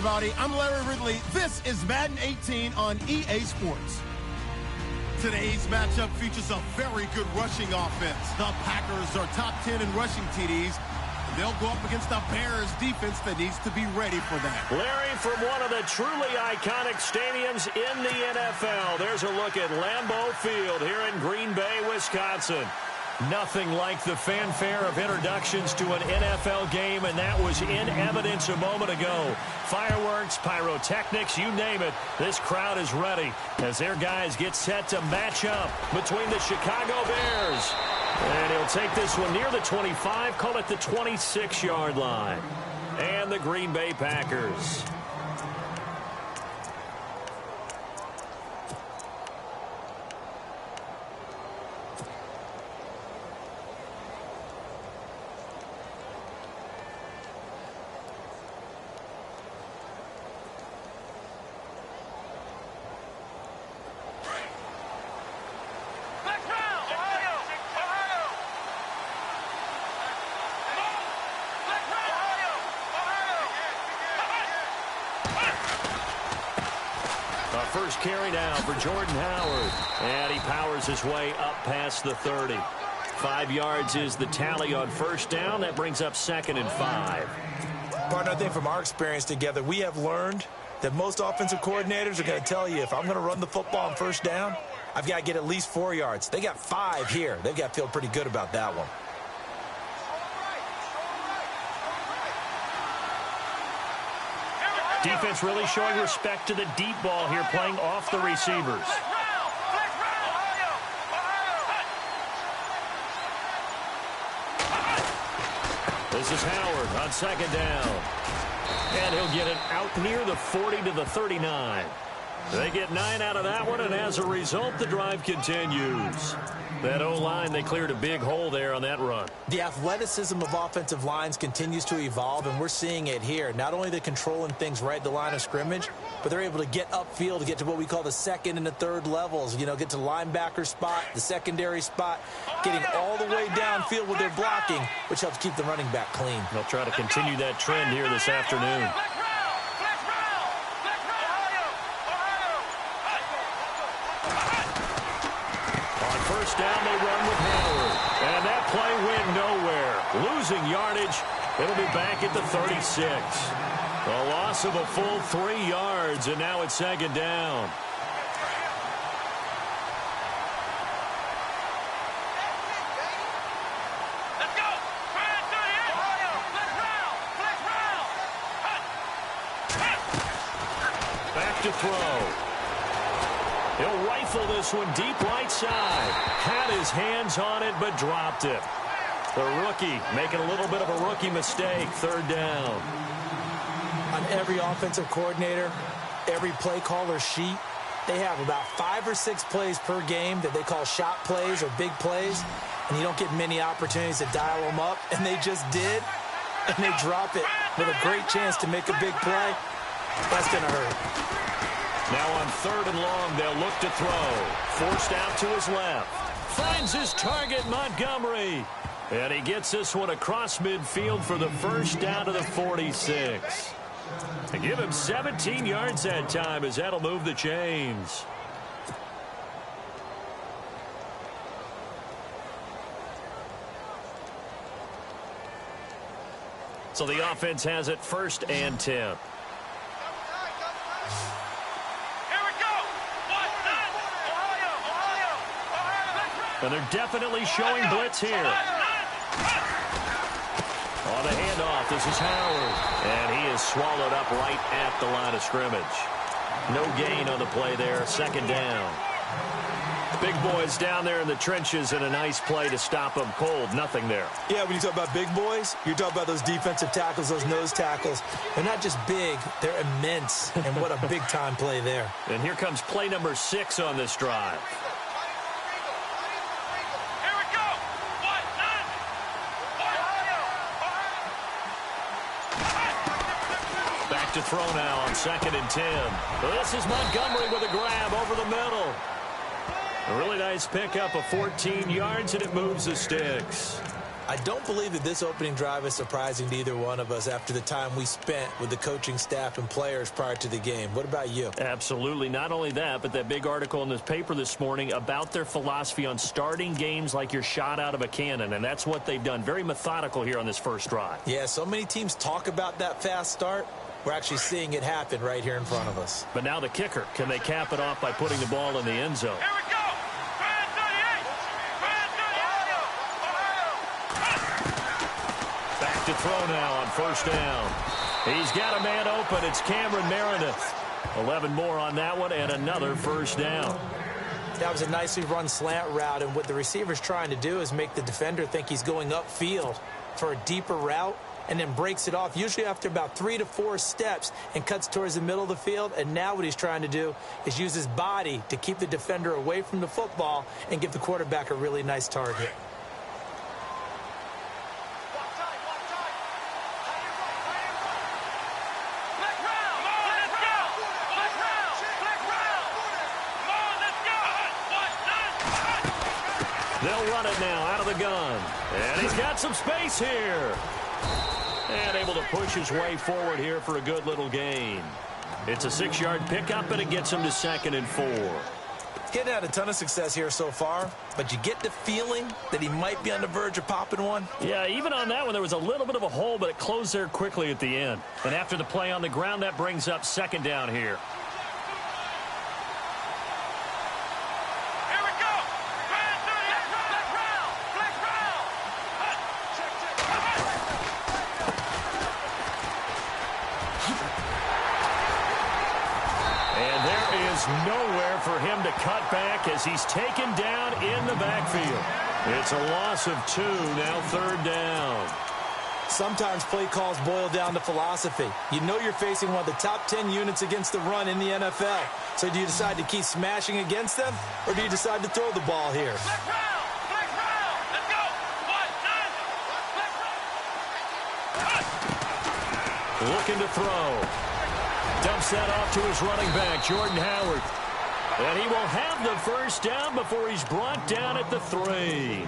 everybody. I'm Larry Ridley. This is Madden 18 on EA Sports. Today's matchup features a very good rushing offense. The Packers are top 10 in rushing TDs. They'll go up against the Bears defense that needs to be ready for that. Larry, from one of the truly iconic stadiums in the NFL, there's a look at Lambeau Field here in Green Bay, Wisconsin. Nothing like the fanfare of introductions to an NFL game, and that was in evidence a moment ago. Fireworks, pyrotechnics, you name it. This crowd is ready as their guys get set to match up between the Chicago Bears. And he'll take this one near the 25, call it the 26-yard line. And the Green Bay Packers. First carry now for Jordan Howard. And he powers his way up past the 30. 5 yards is the tally on first down. That brings up 2nd and 5. Partner, I think from our experience together, we have learned that most offensive coordinators are going to tell you, if I'm going to run the football on first down, I've got to get at least 4 yards. They got 5 here. They've got to feel pretty good about that one. Defense really showing respect to the deep ball here, playing off the receivers. This is Howard on 2nd down. And he'll get it out near the 40 to the 39. They get 9 out of that one, and as a result, the drive continues. That O-line, they cleared a big hole there on that run. The athleticism of offensive lines continues to evolve, and we're seeing it here. Not only they're controlling things right at the line of scrimmage, but they're able to get upfield to get to what we call the second and the third levels. You know, get to linebacker spot, the secondary spot, getting all the way downfield with their blocking, which helps keep the running back clean. They'll try to continue that trend here this afternoon. First down, they run with Howard. And that play went nowhere. Losing yardage. It'll be back at the 36. A loss of a full 3 yards, and now it's 2nd down. Let's go. Back to throw. He'll rifle this one deep right side. Had his hands on it, but dropped it. The rookie making a little bit of a rookie mistake. 3rd down. On every offensive coordinator, every play caller sheet, they have about 5 or 6 plays per game that they call shot plays or big plays, and you don't get many opportunities to dial them up, and they just did, and they drop it with a great chance to make a big play. That's going to hurt. Now on 3rd and long, they'll look to throw. Forced out to his left. Finds his target, Montgomery. And he gets this one across midfield for the first down to the 46. They give him 17 yards that time as that'll move the chains. So the offense has it 1st and 10. And they're definitely showing blitz here. On the handoff, this is Howard. And he is swallowed up right at the line of scrimmage. No gain on the play there, 2nd down. Big boys down there in the trenches, and a nice play to stop them cold. Nothing there. Yeah, when you talk about big boys, you're talking about those defensive tackles, those nose tackles. They're not just big, they're immense. And what a big-time play there. And here comes play number 6 on this drive. To throw now on 2nd and 10. This is Montgomery with a grab over the middle. A really nice pickup of 14 yards, and it moves the sticks. I don't believe that this opening drive is surprising to either one of us after the time we spent with the coaching staff and players prior to the game. What about you? Absolutely. Not only that, but that big article in this paper this morning about their philosophy on starting games like you're shot out of a cannon, and that's what they've done. Very methodical here on this first drive. Yeah, so many teams talk about that fast start. We're actually seeing it happen right here in front of us. But now the kicker. Can they cap it off by putting the ball in the end zone? Here we go. Back to throw now on first down. He's got a man open. It's Cameron Meredith. 11 more on that one and another first down. That was a nicely run slant route, and what the receiver's trying to do is make the defender think he's going upfield for a deeper route and then breaks it off, usually after about 3 to 4 steps, and cuts towards the middle of the field. And now what he's trying to do is use his body to keep the defender away from the football and give the quarterback a really nice target. They'll run it now out of the gun. And he's got some space here. And able to push his way forward here for a good little gain. It's a 6-yard pickup, and it gets him to 2nd and 4. Getting had a ton of success here so far, but you get the feeling that he might be on the verge of popping one. Yeah, even on that one, there was a little bit of a hole, but it closed there quickly at the end. And after the play on the ground, that brings up 2nd down here. Nowhere for him to cut back as he's taken down in the backfield. It's a loss of 2, now 3rd down. Sometimes play calls boil down to philosophy. You know you're facing one of the top 10 units against the run in the NFL. So do you decide to keep smashing against them, or do you decide to throw the ball here? Looking to throw. Dumps that off to his running back, Jordan Howard. And he will have the first down before he's brought down at the 3.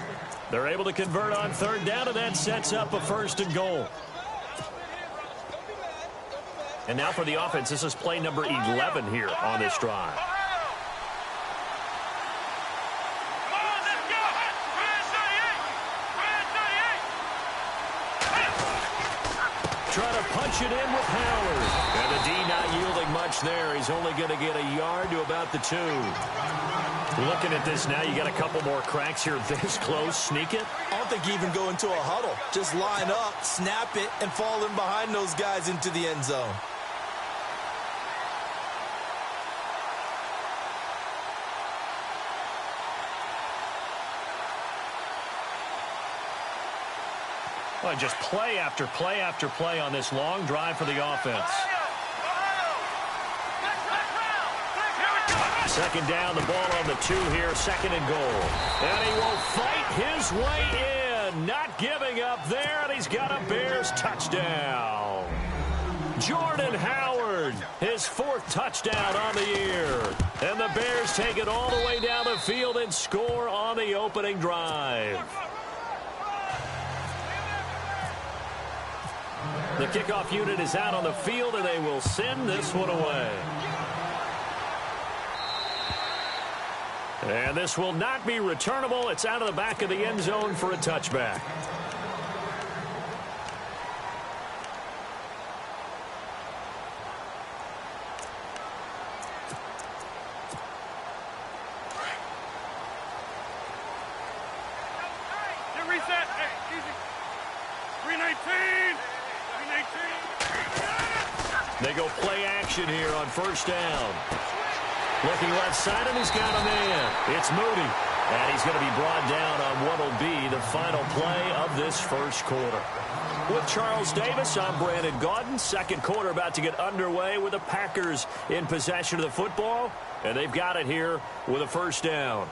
They're able to convert on 3rd down, and that sets up a 1st and goal. And now for the offense, this is play number 11 here on this drive. Trying to punch it in with Howard. And the D not yielding much there. He's only going to get a yard to about the 2. Looking at this now, you got a couple more cracks here this close. Sneak it. I don't think you even go into a huddle. Just line up, snap it, and fall in behind those guys into the end zone. Well, just play after play after play on this long drive for the offense. 2nd down, the ball on the 2 here, 2nd and goal. And he will fight his way in, not giving up there, and he's got a Bears touchdown. Jordan Howard, his 4th touchdown on the year. And the Bears take it all the way down the field and score on the opening drive. The kickoff unit is out on the field, and they will send this one away. And this will not be returnable. It's out of the back of the end zone for a touchback. Reset. Hey, easy. 319. They go play action here on 1st down. Looking left side, and he's got a man. It's Moody. And he's going to be brought down on what will be the final play of this first quarter. With Charles Davis, I'm Brandon Gaudin. 2nd quarter about to get underway with the Packers in possession of the football. And they've got it here with a 1st down.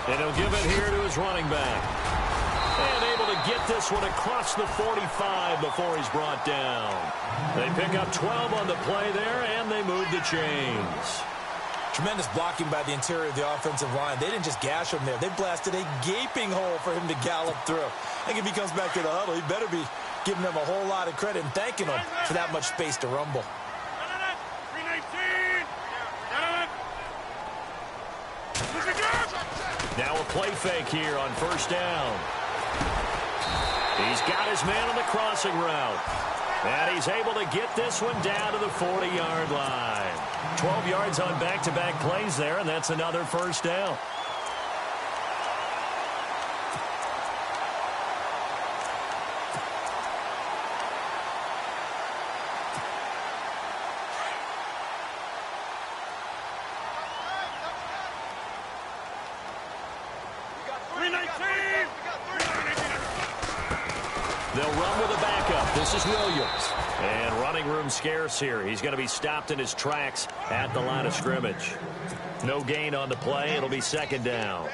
And he'll give it here to his running back. And able to get this one across the 45 before he's brought down. They pick up 12 on the play there, and they move the chains. Tremendous blocking by the interior of the offensive line. They didn't just gash him there. They blasted a gaping hole for him to gallop through. I think if he comes back to the huddle, he better be giving them a whole lot of credit and thanking them for that much space to rumble. 319. Now a play fake here on first down. He's got his man on the crossing route. And he's able to get this one down to the 40-yard line. 12 yards on back-to-back plays there, and that's another first down. They'll run with a backup. This is Williams. And running room scarce here. He's going to be stopped in his tracks at the line of scrimmage. No gain on the play. It'll be second down.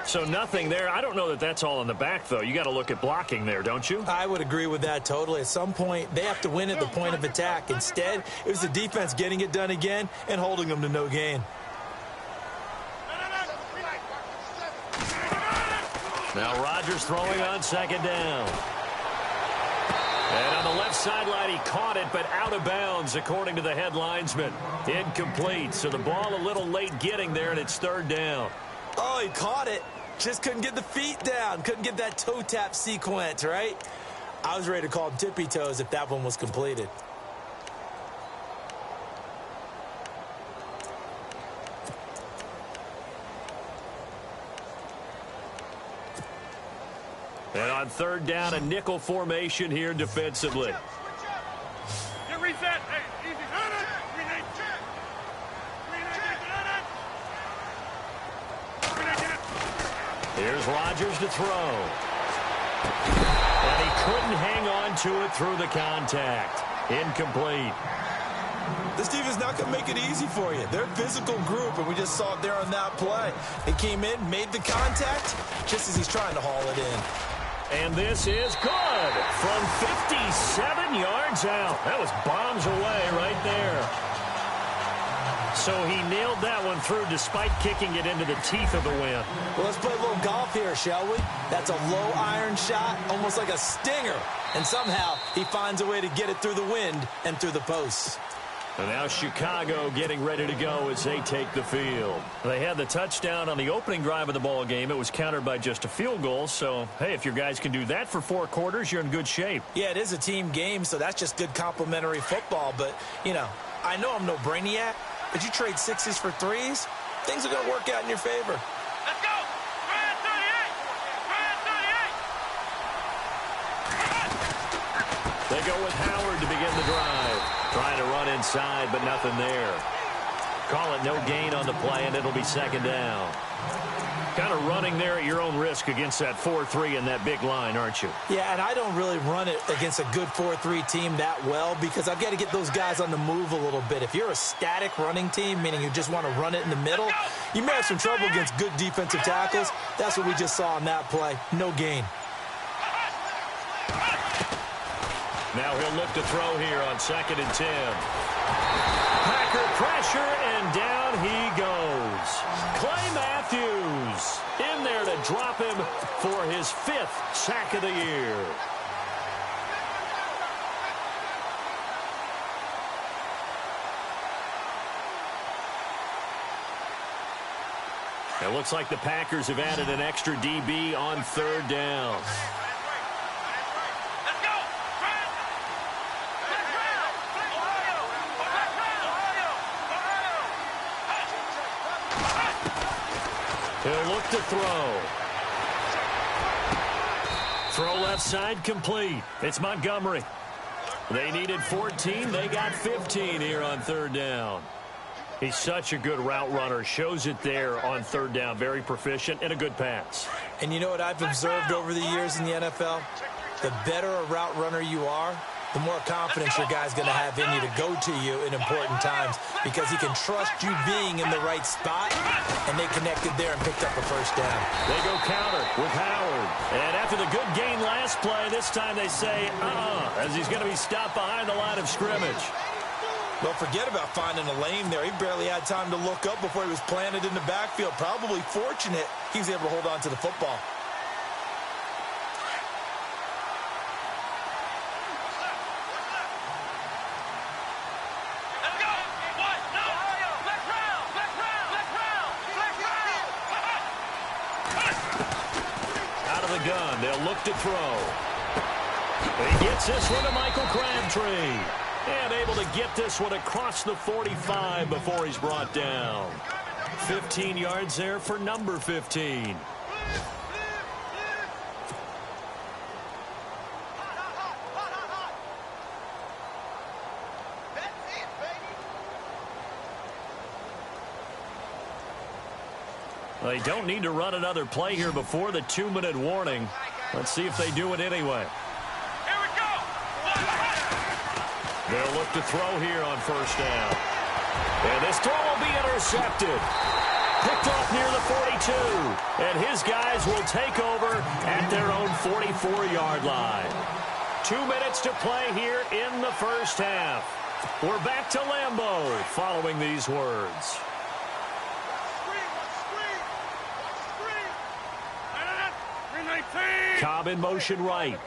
So nothing there. I don't know that that's all in the back, though. You got to look at blocking there, don't you? I would agree with that totally. At some point, they have to win at the point of attack. Instead, it was the defense getting it done again and holding them to no gain. Now Rodgers throwing on second down. And on the left sideline, he caught it, but out of bounds, according to the head linesman. Incomplete, so the ball a little late getting there, and it's third down. Oh, he caught it. Just couldn't get the feet down. Couldn't get that toe tap sequence, right? I was ready to call him tippy toes if that one was completed. And on third down, a nickel formation here defensively. Get reset. Hey, easy. Here's Rodgers to throw. And he couldn't hang on to it through the contact. Incomplete. This defense is not going to make it easy for you. They're a physical group, and we just saw it there on that play. They came in, made the contact, just as he's trying to haul it in. And this is good from 57 yards out. That was bombs away right there. So he nailed that one through despite kicking it into the teeth of the wind. Well, let's play a little golf here, shall we? That's a low iron shot, almost like a stinger. And somehow he finds a way to get it through the wind and through the posts. And now Chicago getting ready to go as they take the field. They had the touchdown on the opening drive of the ball game. It was countered by just a field goal. So, hey, if your guys can do that for 4 quarters, you're in good shape. Yeah, it is a team game, so that's just good complimentary football. But, you know, I know I'm no brainiac, but you trade 6s for 3s, things are going to work out in your favor. Let's go. Ryan 38. They go with Howard to begin the drive. Trying to run inside, but nothing there. Call it no gain on the play, and it'll be second down. Kind of running there at your own risk against that 4-3 and that big line, aren't you? Yeah, and I don't really run it against a good 4-3 team that well because I've got to get those guys on the move a little bit. If you're a static running team, meaning you just want to run it in the middle, you may have some trouble against good defensive tackles. That's what we just saw on that play. No gain. Now he'll look to throw here on 2nd and 10. Packer pressure, and down he goes. Clay Matthews in there to drop him for his 5th sack of the year. It looks like the Packers have added an extra DB on 3rd down. He'll look to throw. Throw left side complete. It's Montgomery. They needed 14. They got 15 here on 3rd down. He's such a good route runner. Shows it there on 3rd down. Very proficient and a good pass. And you know what I've observed over the years in the NFL? The better a route runner you are, the more confidence your guy's going to have in you to go to you in important times because he can trust you being in the right spot, and they connected there and picked up a first down. They go counter with Howard. And after the good gain last play, this time they say, as he's going to be stopped behind the line of scrimmage. Well, forget about finding a lane there. He barely had time to look up before he was planted in the backfield. Probably fortunate he was able to hold on to the football. Gun. They'll look to throw. He gets this one to Michael Crabtree. And able to get this one across the 45 before he's brought down. 15 yards there for number 15. They don't need to run another play here before the 2-minute warning. Let's see if they do it anyway. Here we go. They'll look to throw here on first down. And this throw will be intercepted. Picked off near the 42. And his guys will take over at their own 44-yard line. 2 minutes to play here in the first half. We're back to Lambeau following these words. Cobb in motion right.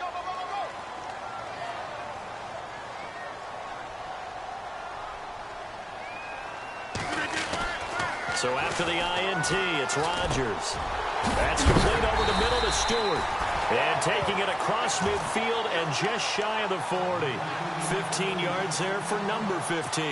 So after the INT, it's Rodgers. That's complete over the middle to Stewart. And taking it across midfield and just shy of the 40. 15 yards there for number 15.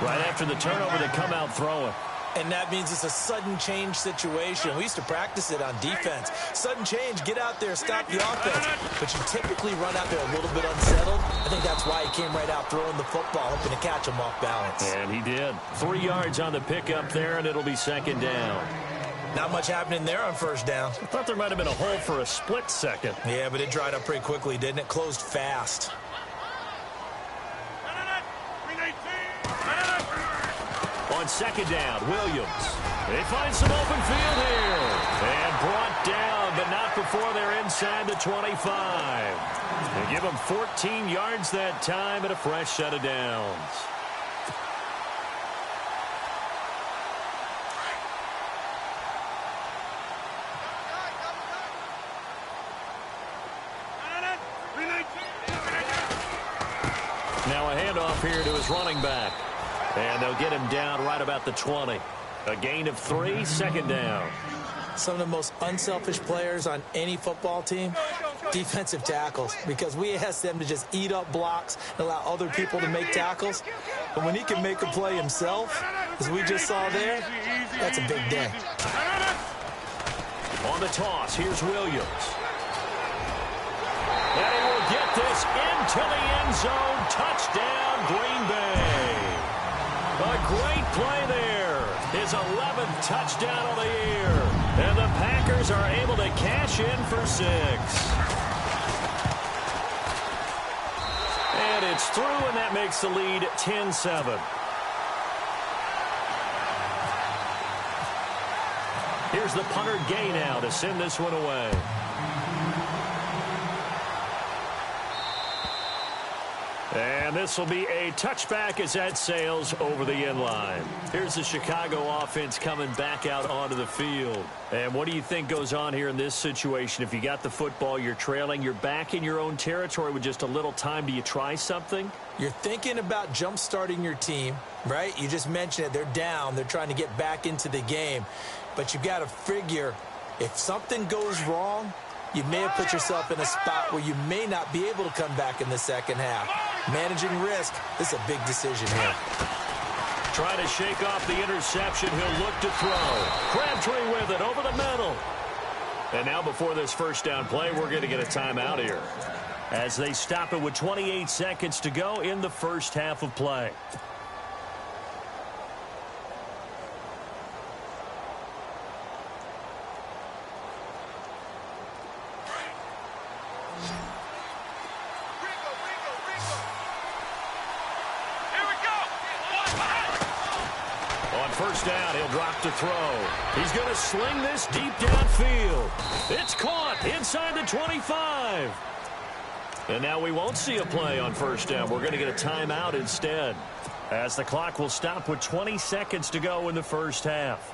Right after the turnover, they come out throwing. And that means it's a sudden change situation. We used to practice it on defense. Sudden change, get out there, stop the offense. But you typically run out there a little bit unsettled. I think that's why he came right out throwing the football, hoping to catch him off balance. And he did. 3 yards on the pickup there, and it'll be second down. Not much happening there on first down. I thought there might have been a hole for a split second. Yeah, but it dried up pretty quickly, didn't it? Closed fast. On second down, Williams. They find some open field here. And brought down, but not before they're inside the 25. They give them 14 yards that time and a fresh set of downs. Now a handoff here to his running back. And they'll get him down right about the 20. A gain of 3, second down. Some of the most unselfish players on any football team, defensive tackles, because we ask them to just eat up blocks and allow other people to make tackles. But when he can make a play himself, as we just saw there, that's a big day. On the toss, here's Williams. And he will get this into the end zone. Touchdown, Green Bay. A great play there. His 11th touchdown of the year. And the Packers are able to cash in for 6. And it's through, and that makes the lead 10-7. Here's the punter Gay now to send this one away. And this will be a touchback as that sails over the end line. Here's the Chicago offense coming back out onto the field. And what do you think goes on here in this situation? If you got the football, you're trailing, you're back in your own territory with just a little time. Do you try something? You're thinking about jump-starting your team, right? You just mentioned it. They're down. They're trying to get back into the game. But you've got to figure if something goes wrong, you may have put yourself in a spot where you may not be able to come back in the second half. Managing risk, this is a big decision here. Trying to shake off the interception. He'll look to throw. Crabtree with it over the middle. And now before this first down play, we're going to get a timeout here as they stop it with 28 seconds to go in the first half of play. first down, he'll drop to throw. He's going to sling this deep downfield. It's caught inside the 25. And now we won't see a play on first down. We're going to get a timeout instead, as the clock will stop with 20 seconds to go in the first half.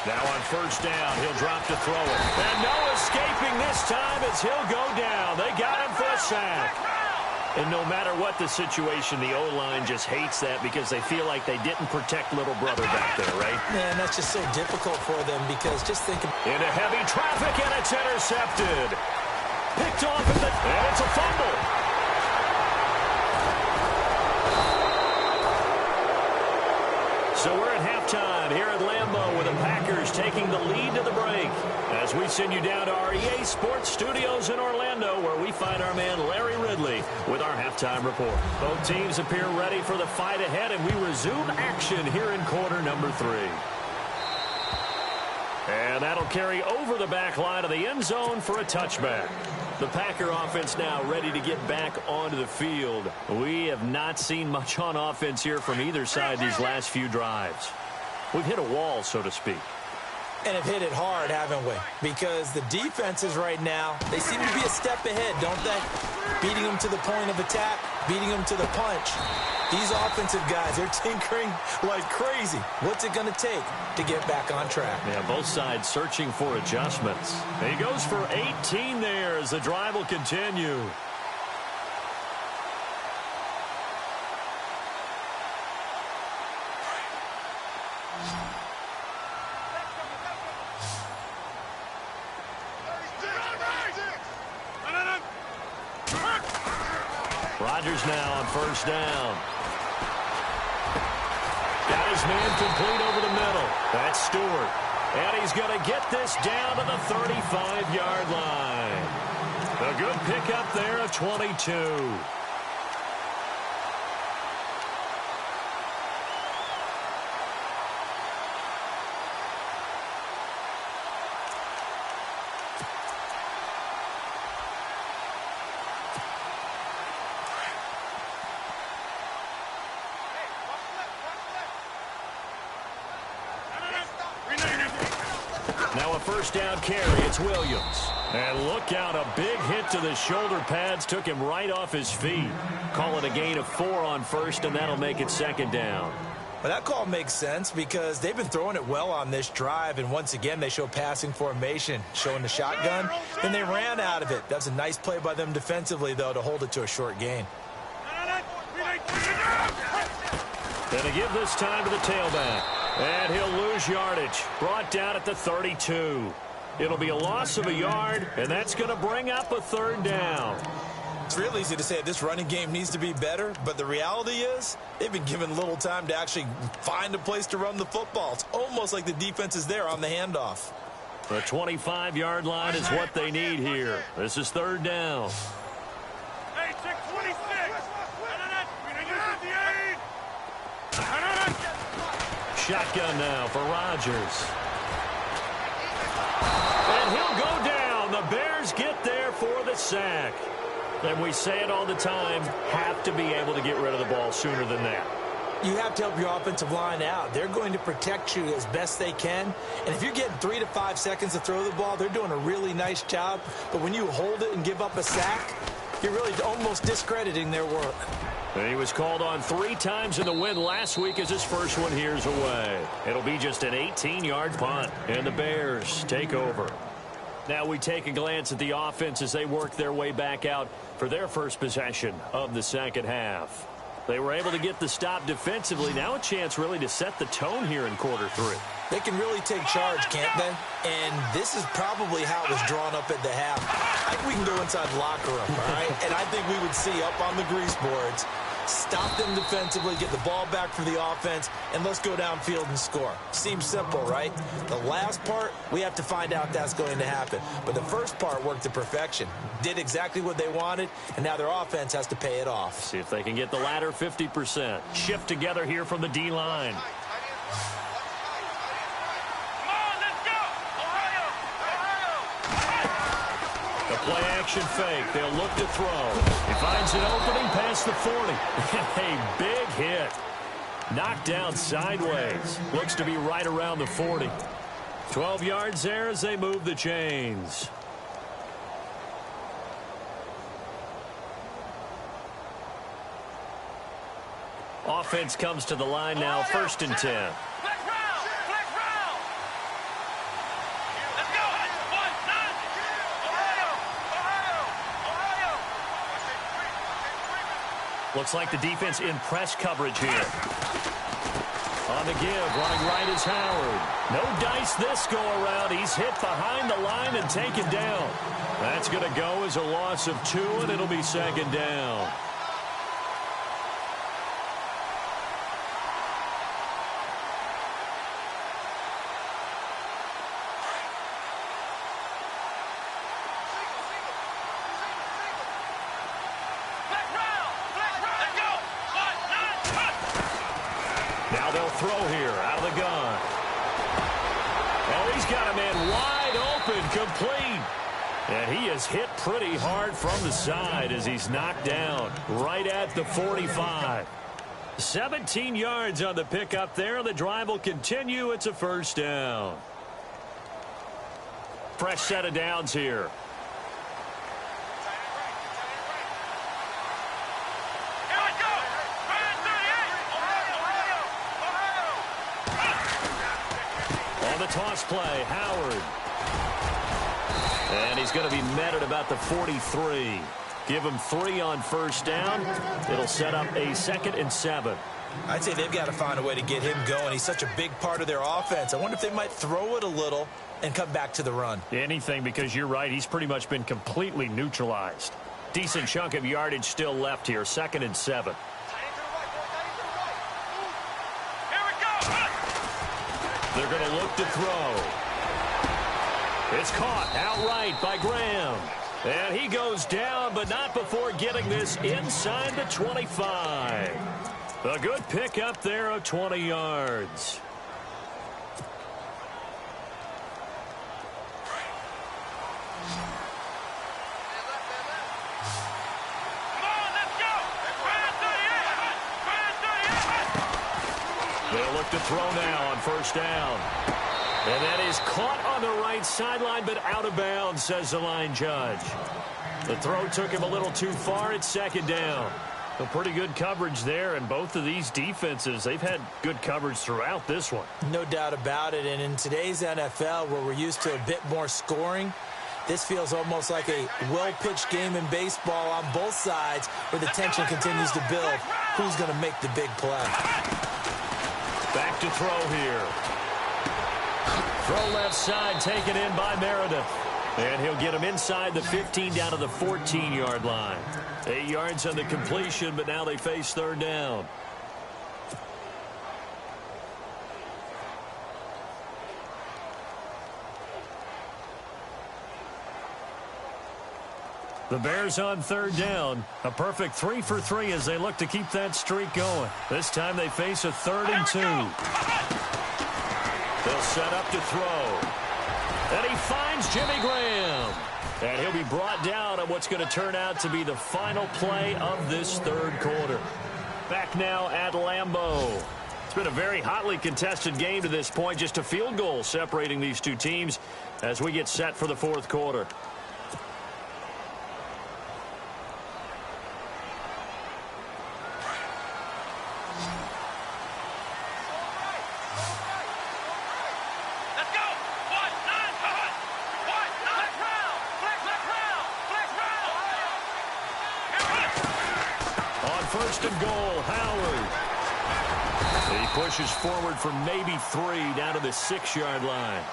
Now on first down, he'll drop to throw it. And no escaping this time as he'll go down. They got him for a sack. And no matter what the situation, the O-line just hates that because they feel like they didn't protect little brother back there, right? Man, that's just so difficult for them because just think of... Into heavy traffic, and it's intercepted. Picked off at the... And it's a fumble. So we're at halftime here at Lambeau with the Packers taking the lead to the break as we send you down to our EA Sports Studios in Orlando, where we find our man Larry Ridley with our halftime report. Both teams appear ready for the fight ahead, and we resume action here in quarter number 3. And that'll carry over the back line of the end zone for a touchback. The Packer offense now ready to get back onto the field. We have not seen much on offense here from either side these last few drives. We've hit a wall, so to speak. And have hit it hard, haven't we? Because the defenses right now, they seem to be a step ahead, don't they? Beating them to the point of attack, beating them to the punch. These offensive guys, they're tinkering like crazy. What's it going to take to get back on track? Yeah, both sides searching for adjustments. He goes for 18 there as the drive will continue. Rodgers now on first down. Got his man complete over the middle. That's Stewart. And he's going to get this down to the 35-yard line. A good pickup there of 22. Now a first down carry. It's Williams. And look out, a big hit to the shoulder pads took him right off his feet. Call it a gain of 4 on first, and that'll make it second down. Well, that call makes sense because they've been throwing it well on this drive, and once again they show passing formation, showing the shotgun, and they ran out of it. That was a nice play by them defensively, though, to hold it to a short gain. And to give this time to the tailback. And he'll lose yardage. Brought down at the 32. It'll be a loss of a yard, and that's going to bring up a third down. It's real easy to say this running game needs to be better, but the reality is they've been given little time to actually find a place to run the football. It's almost like the defense is there on the handoff. The 25-yard line is what they need here. This is third down. Hey, check 26. Shotgun now for Rodgers. And he'll go down. The Bears get there for the sack. And we say it all the time, have to be able to get rid of the ball sooner than that. You have to help your offensive line out. They're going to protect you as best they can. And if you're getting 3 to 5 seconds to throw the ball, they're doing a really nice job. But when you hold it and give up a sack, you're really almost discrediting their work. And he was called on 3 times in the win last week as his first one here's away. It'll be just an 18-yard punt, and the Bears take over. Now we take a glance at the offense as they work their way back out for their first possession of the second half. They were able to get the stop defensively. Now a chance really to set the tone here in quarter 3. They can really take charge, can't they? And this is probably how it was drawn up at the half. I think we can go inside the locker room, all right? And I think we would see up on the grease boards, stop them defensively, get the ball back for the offense, and let's go downfield and score. Seems simple, right? The last part, we have to find out that's going to happen. But the first part worked to perfection. Did exactly what they wanted, and now their offense has to pay it off. See if they can get the latter 50%. Shift together here from the D-line. Play action fake. They'll look to throw. He finds an opening past the 40. A big hit. Knocked down sideways. Looks to be right around the 40. 12 yards there as they move the chains. Offense comes to the line now, 1st and 10. Looks like the defense in press coverage here. On the give, running right is Howard. No dice this go-around. He's hit behind the line and taken down. That's going to go as a loss of 2, and it'll be 2nd down. Now they'll throw here out of the gun. Oh, he's got a man wide open, complete. And he is hit pretty hard from the side as he's knocked down right at the 45. 17 yards on the pickup there. The drive will continue. It's a 1st down. Fresh set of downs here. Toss play, Howard. And he's going to be met at about the 43. Give him 3 on 1st down. It'll set up a 2nd and 7. I'd say they've got to find a way to get him going. He's such a big part of their offense. I wonder if they might throw it a little and come back to the run. Anything, because you're right. He's pretty much been completely neutralized. Decent chunk of yardage still left here. 2nd and 7. They're going to look to throw. It's caught outright by Graham. And he goes down, but not before getting this inside the 25. A good pickup there of 20 yards. They'll look to throw now on 1st down. And that is caught on the right sideline, but out of bounds, says the line judge. The throw took him a little too far. It's 2nd down. A pretty good coverage there, and both of these defenses, they've had good coverage throughout this one. No doubt about it, and in today's NFL, where we're used to a bit more scoring, this feels almost like a well-pitched game in baseball on both sides, where the tension continues to build. Who's going to make the big play? Back to throw here. Throw left side, taken in by Meredith. And he'll get him inside the 15 down to the 14-yard line. 8 yards on the completion, but now they face 3rd down. The Bears on 3rd down. A perfect 3 for 3 as they look to keep that streak going. This time they face a 3rd and 2. They'll set up to throw. And he finds Jimmy Graham. And he'll be brought down on what's going to turn out to be the final play of this 3rd quarter. Back now at Lambeau. It's been a very hotly contested game to this point. Just a field goal separating these two teams as we get set for the 4th quarter. First and goal, Howard. He pushes forward for maybe 3 down to the 6-yard line.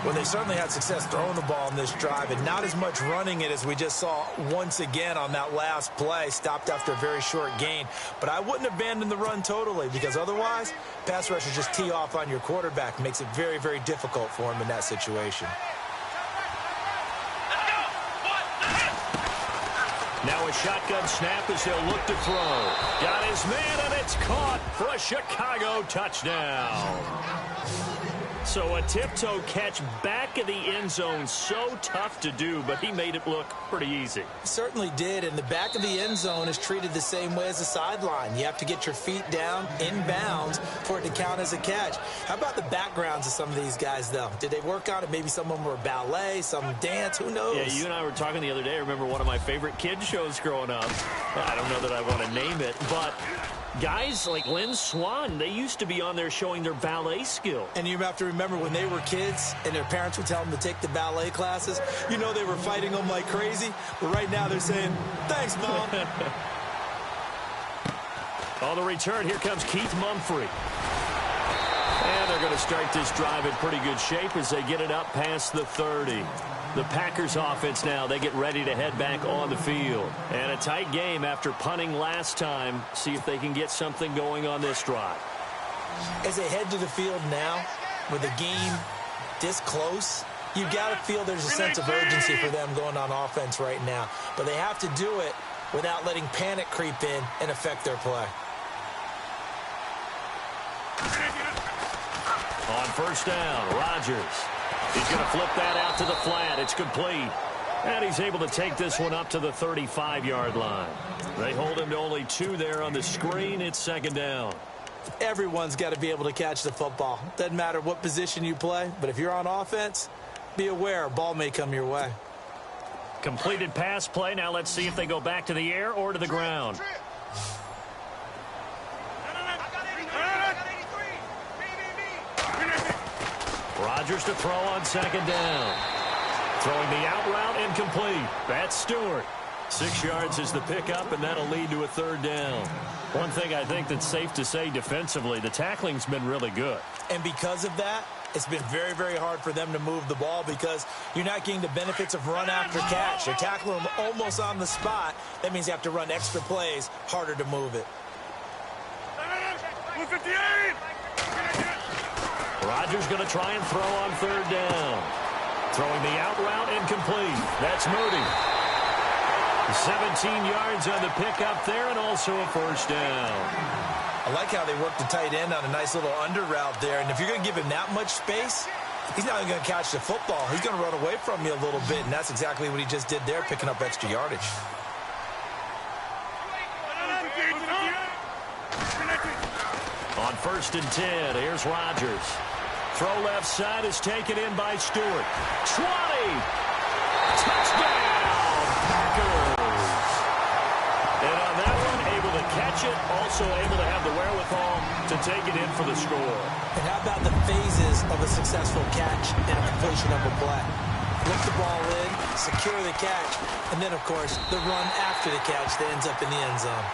Well, they certainly had success throwing the ball in this drive, and not as much running it as we just saw once again on that last play. Stopped after a very short gain. But I wouldn't abandon the run totally, because otherwise, pass rushers just tee off on your quarterback. Makes it very, very difficult for him in that situation. Now a shotgun snap as they'll look to throw. Got his man, and it's caught for a Chicago touchdown. So a tiptoe catch back of the end zone, so tough to do, but he made it look pretty easy. Certainly did, and the back of the end zone is treated the same way as the sideline. You have to get your feet down in bounds for it to count as a catch. How about the backgrounds of some of these guys, though? Did they work on it? Maybe some of them were ballet, some dance, who knows? Yeah, you and I were talking the other day. I remember one of my favorite kids shows growing up. I don't know that I want to name it, but guys like Lynn Swann, they used to be on there showing their ballet skill. And you have to remember when they were kids and their parents would tell them to take the ballet classes, you know they were fighting them like crazy. But right now they're saying, thanks, Mom. On the return, here comes Keith Mumphrey. And they're going to start this drive in pretty good shape as they get it up past the 30. The Packers offense now, they get ready to head back on the field. And a tight game after punting last time. See if they can get something going on this drive. As they head to the field now, with the game this close, you've got to feel there's a sense of urgency for them going on offense right now. But they have to do it without letting panic creep in and affect their play. On first down, Rodgers. He's going to flip that out to the flat. It's complete. And he's able to take this one up to the 35-yard line. They hold him to only 2 there on the screen. It's second down. Everyone's got to be able to catch the football. Doesn't matter what position you play, but if you're on offense, be aware a ball may come your way. Completed pass play. Now let's see if they go back to the air or to the ground. Rodgers to throw on second down. Throwing the out route incomplete. That's Stewart. 6 yards is the pickup, and that'll lead to a third down. One thing I think that's safe to say defensively, the tackling's been really good. And because of that, it's been very, very hard for them to move the ball because you're not getting the benefits of run after catch. They're tackling them almost on the spot. That means you have to run extra plays, harder to move it. 158! Rodgers going to try and throw on third down. Throwing the out route incomplete. That's Moody. 17 yards on the pickup there and also a first down. I like how they work the tight end on a nice little under route there. And if you're going to give him that much space, he's not even going to catch the football. He's going to run away from you a little bit, and that's exactly what he just did there, picking up extra yardage. On first and 10, here's Rodgers. Throw left side is taken in by Stewart. 20! Touchdown, Packers! And on that one, able to catch it, also able to have the wherewithal to take it in for the score. And how about the phases of a successful catch and a completion of a play? Look the ball in, secure the catch, and then, of course, the run after the catch that ends up in the end zone.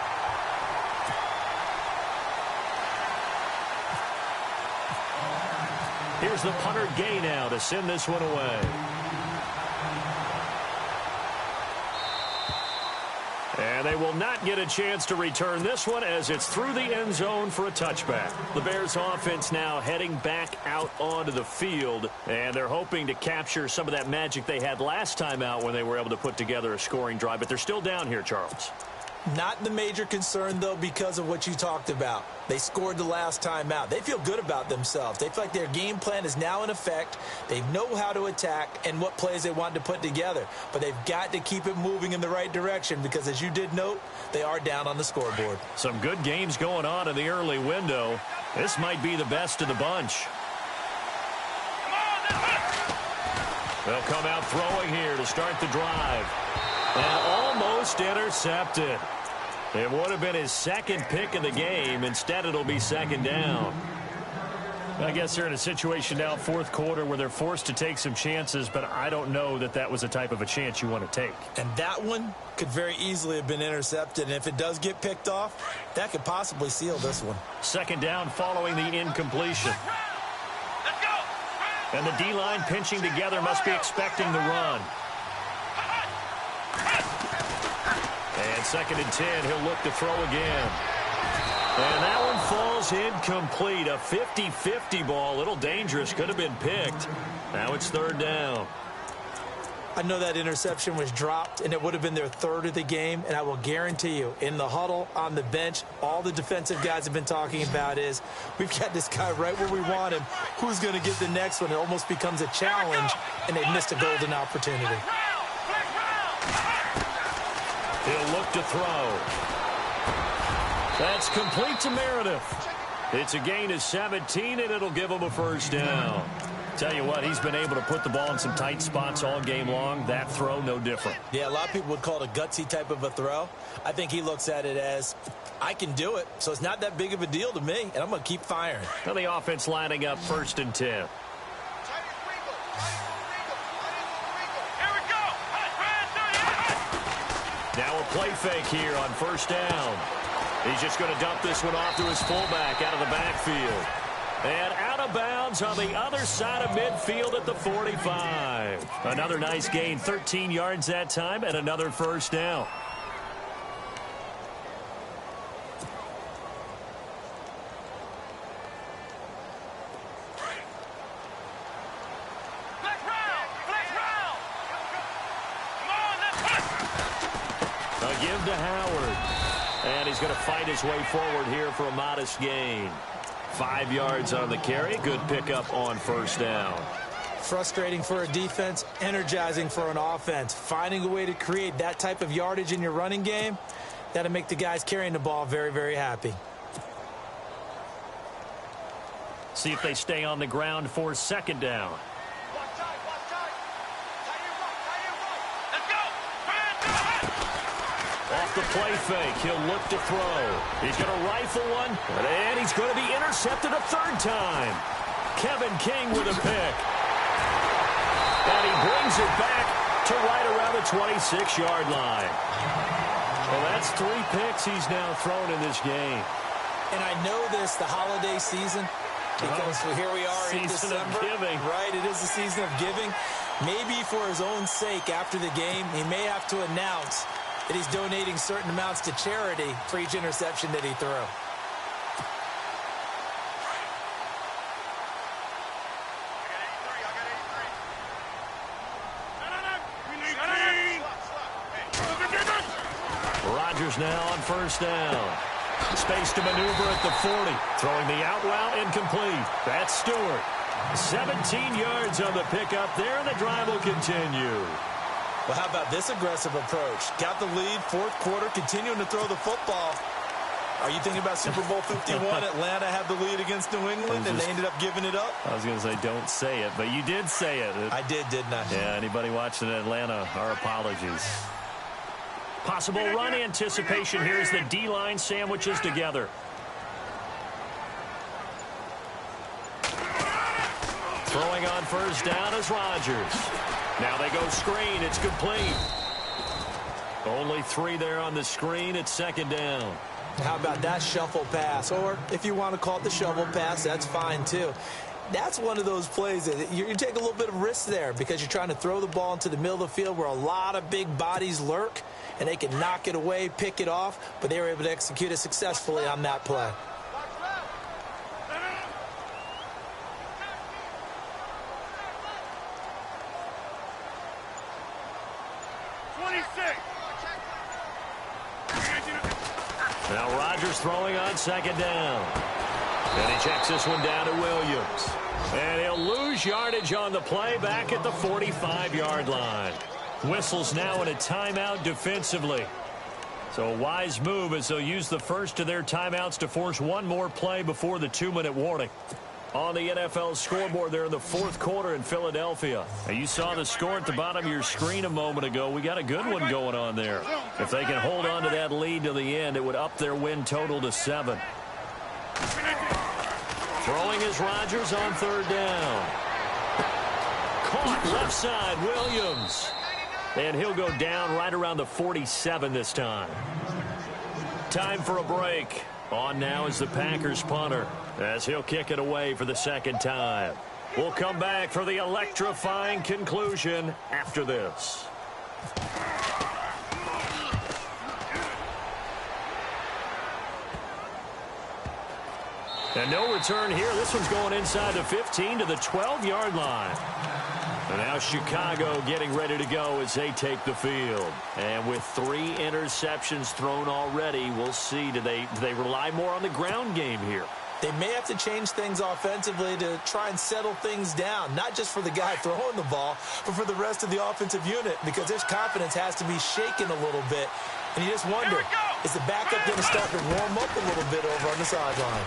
Here's the punter Gay now to send this one away. And they will not get a chance to return this one as it's through the end zone for a touchback. The Bears offense now heading back out onto the field, and they're hoping to capture some of that magic they had last time out when they were able to put together a scoring drive, but they're still down here, Charles. Not the major concern, though, because of what you talked about. They scored the last time out. They feel good about themselves. They feel like their game plan is now in effect. They know how to attack and what plays they want to put together. But they've got to keep it moving in the right direction because, as you did note, they are down on the scoreboard. Some good games going on in the early window. This might be the best of the bunch. They'll come out throwing here to start the drive. And almost intercepted. It would have been his second pick of the game. Instead, it'll be second down. I guess they're in a situation now, fourth quarter, where they're forced to take some chances, but I don't know that that was the type of a chance you want to take. And that one could very easily have been intercepted. And if it does get picked off, that could possibly seal this one. Second down following the incompletion. And the D-line pinching together must be expecting the run. And second and 10, he'll look to throw again. And that one falls incomplete. A 50-50 ball, a little dangerous, could have been picked. Now it's third down. I know that interception was dropped, and it would have been their third of the game, and I will guarantee you, in the huddle, on the bench, all the defensive guys have been talking about is, we've got this guy right where we want him. Who's going to get the next one? It almost becomes a challenge, and they missed a golden opportunity. He'll look to throw. That's complete to Meredith. It's a gain of 17, and it'll give him a first down. Tell you what, he's been able to put the ball in some tight spots all game long. That throw, no different. Yeah, a lot of people would call it a gutsy type of a throw. I think he looks at it as, I can do it, so it's not that big of a deal to me, and I'm going to keep firing. Now the offense lining up 1st and 10. Here we go. Now a play fake here on 1st down. He's just going to dump this one off to his fullback out of the backfield. And out of bounds on the other side of midfield at the 45. Another nice gain, 13 yards that time, and another first down. A give to Howard. And he's going to fight his way forward here for a modest gain. 5 yards on the carry. Good pickup on 1st down. Frustrating for a defense, energizing for an offense. Finding a way to create that type of yardage in your running game, that'll make the guys carrying the ball very, very happy. See if they stay on the ground for 2nd down. Off the play fake, he'll look to throw. He's going to rifle one, and he's going to be intercepted a 3rd time. Kevin King with a pick. And he brings it back to right around the 26-yard line. Well, that's 3 picks he's now thrown in this game. And I know this, the holiday season, because here we are in December. Season of giving. Right, it is the season of giving. Maybe for his own sake after the game, he may have to announce that he's donating certain amounts to charity for each interception that he threw. Rodgers now on 1st down. Space to maneuver at the 40. Throwing the out route incomplete. That's Stewart. 17 yards on the pickup there, and the drive will continue. Well, how about this aggressive approach? Got the lead, 4th quarter, continuing to throw the football. Are you thinking about Super Bowl 51? Atlanta had the lead against New England, and they ended up giving it up? I was going to say, don't say it, but you did say it. I did, didn't I? Yeah, anybody watching Atlanta, our apologies. Possible run anticipation here as the D-line sandwiches together. Throwing on 1st down is Rodgers. Now they go screen. It's complete. Only 3 there on the screen. It's 2nd down. How about that shuffle pass? Or if you want to call it the shovel pass, that's fine too. That's one of those plays that you take a little bit of risk there because you're trying to throw the ball into the middle of the field where a lot of big bodies lurk, and they can knock it away, pick it off, but they were able to execute it successfully on that play. Now Rodgers throwing on 2nd down. And he checks this one down to Williams. And he'll lose yardage on the play back at the 45-yard line. Whistles now in a timeout defensively. So a wise move as they'll use the first of their timeouts to force one more play before the 2-minute warning. On the NFL scoreboard there in the 4th quarter in Philadelphia. Now you saw the score at the bottom of your screen a moment ago. We got a good one going on there. If they can hold on to that lead to the end, it would up their win total to 7. Throwing is Rodgers on 3rd down. Caught left side, Williams. And he'll go down right around the 47 this time. Time for a break. On now is the Packers punter as he'll kick it away for the 2nd time. We'll come back for the electrifying conclusion after this. And no return here. This one's going inside the 15 to the 12-yard line. And now Chicago getting ready to go as they take the field. And with 3 interceptions thrown already, we'll see. Do they rely more on the ground game here? They may have to change things offensively to try and settle things down, not just for the guy throwing the ball, but for the rest of the offensive unit, because their confidence has to be shaken a little bit. And you just wonder, is the backup going to start to warm up a little bit over on the sideline?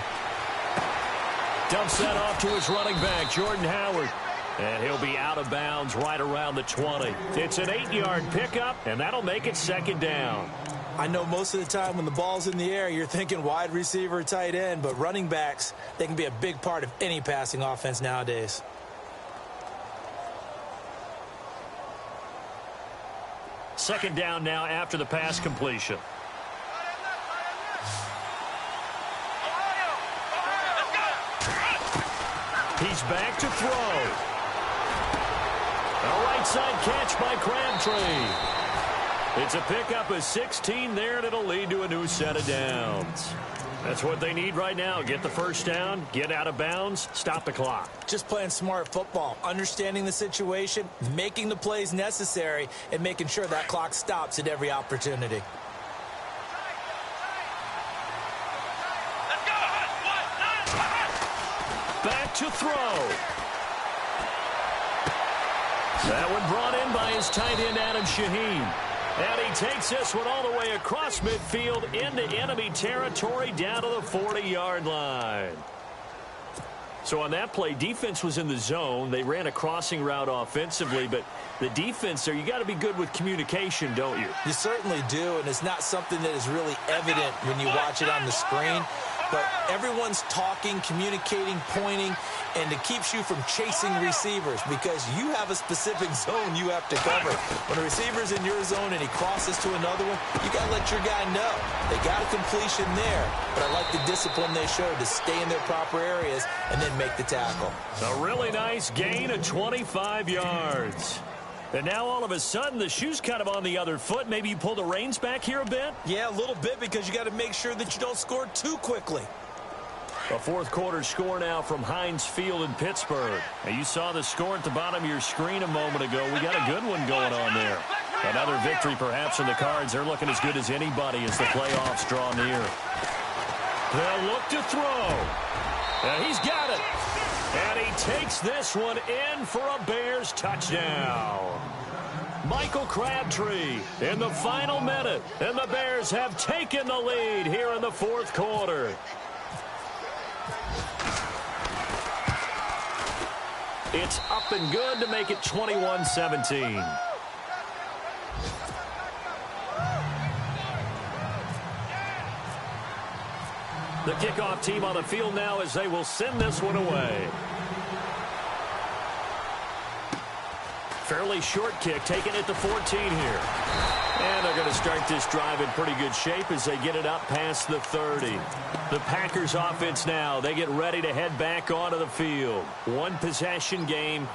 Dumps that off to his running back, Jordan Howard. And he'll be out of bounds right around the 20. It's an 8-yard pickup, and that'll make it 2nd down. I know most of the time when the ball's in the air, you're thinking wide receiver, tight end, but running backs, they can be a big part of any passing offense nowadays. Second down now after the pass completion. He's back to throw. A right side catch by Crabtree. It's a pickup of 16 there, and it'll lead to a new set of downs. That's what they need right now. Get the first down, get out of bounds, stop the clock. Just playing smart football, understanding the situation, making the plays necessary, and making sure that clock stops at every opportunity. Back to throw. That one brought in by his tight end, Adam Shaheen. And he takes this one all the way across midfield into enemy territory down to the 40-yard line. So on that play, defense was in the zone. They ran a crossing route offensively, but the defense there, you got to be good with communication, don't you? You certainly do, and it's not something that is really evident when you watch it on the screen. But everyone's talking, communicating, pointing, and it keeps you from chasing receivers because you have a specific zone you have to cover. When a receiver's in your zone and he crosses to another one, you got to let your guy know. They got a completion there, but I like the discipline they showed to stay in their proper areas and then make the tackle. A really nice gain of 25 yards. And now all of a sudden the shoe's kind of on the other foot. Maybe you pull the reins back here a bit? Yeah, a little bit because you got to make sure that you don't score too quickly. A fourth quarter score now from Heinz Field in Pittsburgh. Now you saw the score at the bottom of your screen a moment ago. We got a good one going on there. Another victory perhaps in the cards. They're looking as good as anybody as the playoffs draw near. They'll look to throw. And he's got it. And he takes this one in for a Bears touchdown. Michael Crabtree in the final minute. And the Bears have taken the lead here in the fourth quarter. It's up and good to make it 21-17. The kickoff team on the field now as they will send this one away. Fairly short kick, taking it to 14 here. And they're going to start this drive in pretty good shape as they get it up past the 30. The Packers offense now, they get ready to head back onto the field. One possession game,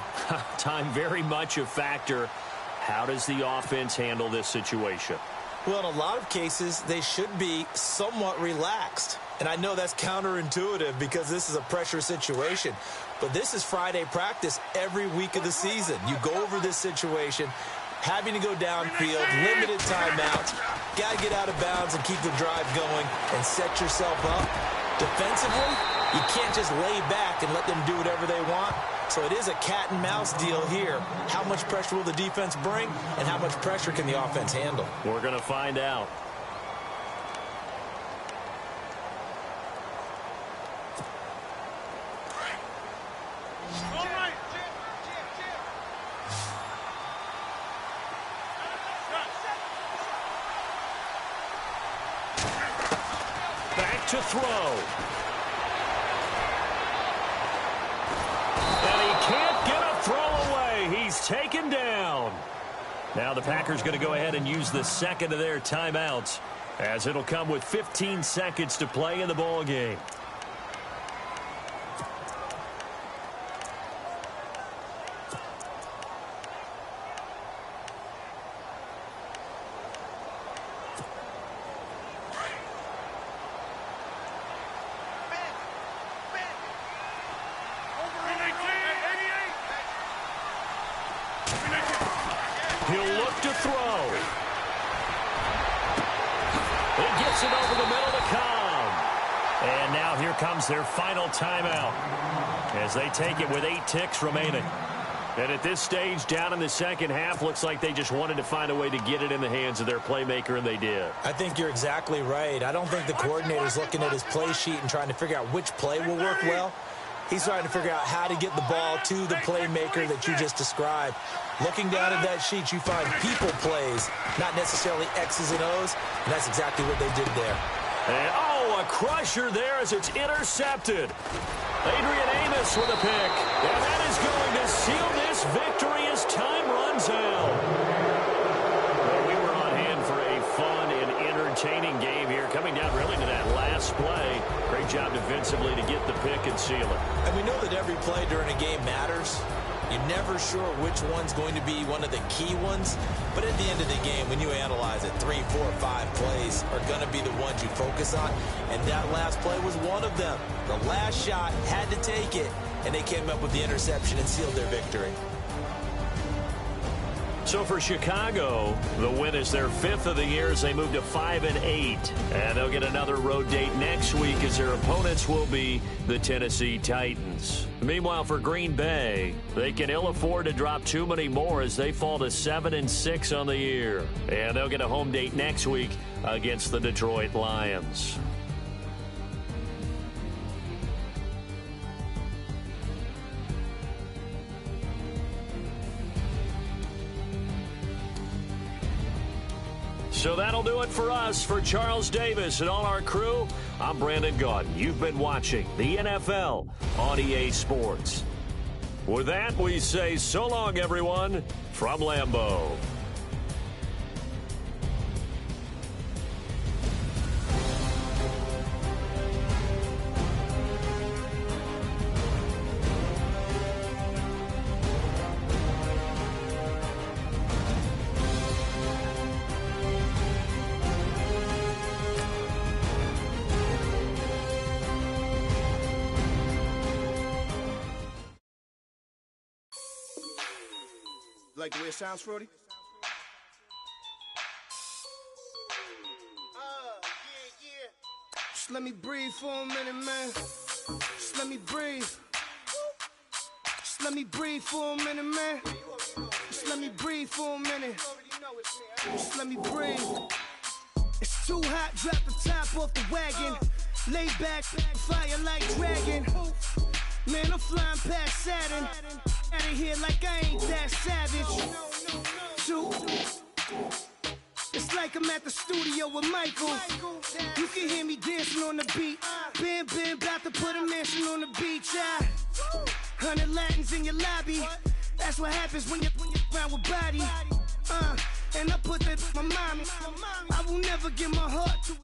time very much a factor. How does the offense handle this situation? Well, in a lot of cases, they should be somewhat relaxed. And I know that's counterintuitive because this is a pressure situation. But this is Friday practice every week of the season. You go over this situation, having to go downfield, limited timeouts, got to get out of bounds and keep the drive going and set yourself up. Defensively, you can't just lay back and let them do whatever they want. So it is a cat and mouse deal here. How much pressure will the defense bring and how much pressure can the offense handle? We're going to find out. To throw. And he can't get a throw away. He's taken down. Now the Packers going to go ahead and use the second of their timeouts as it'll come with 15 seconds to play in the ball game. it over the middle to come. And now here comes their final timeout as they take it with 8 ticks remaining. And at this stage, down in the second half, looks like they just wanted to find a way to get it in the hands of their playmaker, and they did. I think you're exactly right. I don't think the coordinator's looking at his play sheet and trying to figure out which play will work well. He's trying to figure out how to get the ball to the playmaker that you just described. Looking down at that sheet, you find people plays, not necessarily X's and O's, and that's exactly what they did there. And, a crusher there as it's intercepted. Adrian Amos with a pick. And that is going to seal this victory as time runs out. Well, we were on hand for a fun and entertaining game here. Coming down really to that last play. Great job defensively to get the pick and seal it. And we know that every play during a game matters. You're never sure which one's going to be one of the key ones. But at the end of the game, when you analyze it, 3, 4, 5 plays are going to be the ones you focus on. And that last play was one of them. The last shot had to take it, and they came up with the interception and sealed their victory. So for Chicago, the win is their 5th of the year as they move to 5-8. And they'll get another road date next week as their opponents will be the Tennessee Titans. Meanwhile, for Green Bay, they can ill afford to drop too many more as they fall to 7-6 on the year. And they'll get a home date next week against the Detroit Lions. So that'll do it for us. For Charles Davis and all our crew, I'm Brandon Gaudin. You've been watching the NFL on EA Sports. With that, we say so long, everyone, from Lambeau. Like the way it sounds, Frody? Just let me breathe for a minute, man. Just let me breathe. Just let me breathe for a minute, man. Just let me breathe for a minute. Just let me breathe. It's too hot, drop the top off the wagon. Lay back, fire like dragon. Man, I'm flying past Saturn. Out of here like I ain't that savage. It's like I'm at the studio with Michael. You can hear me dancing on the beat. Bam, about to put a mansion on the beach. 100 Latins in your lobby. That's what happens when you're around with body. And I put that in my mommy. I will never give my heart to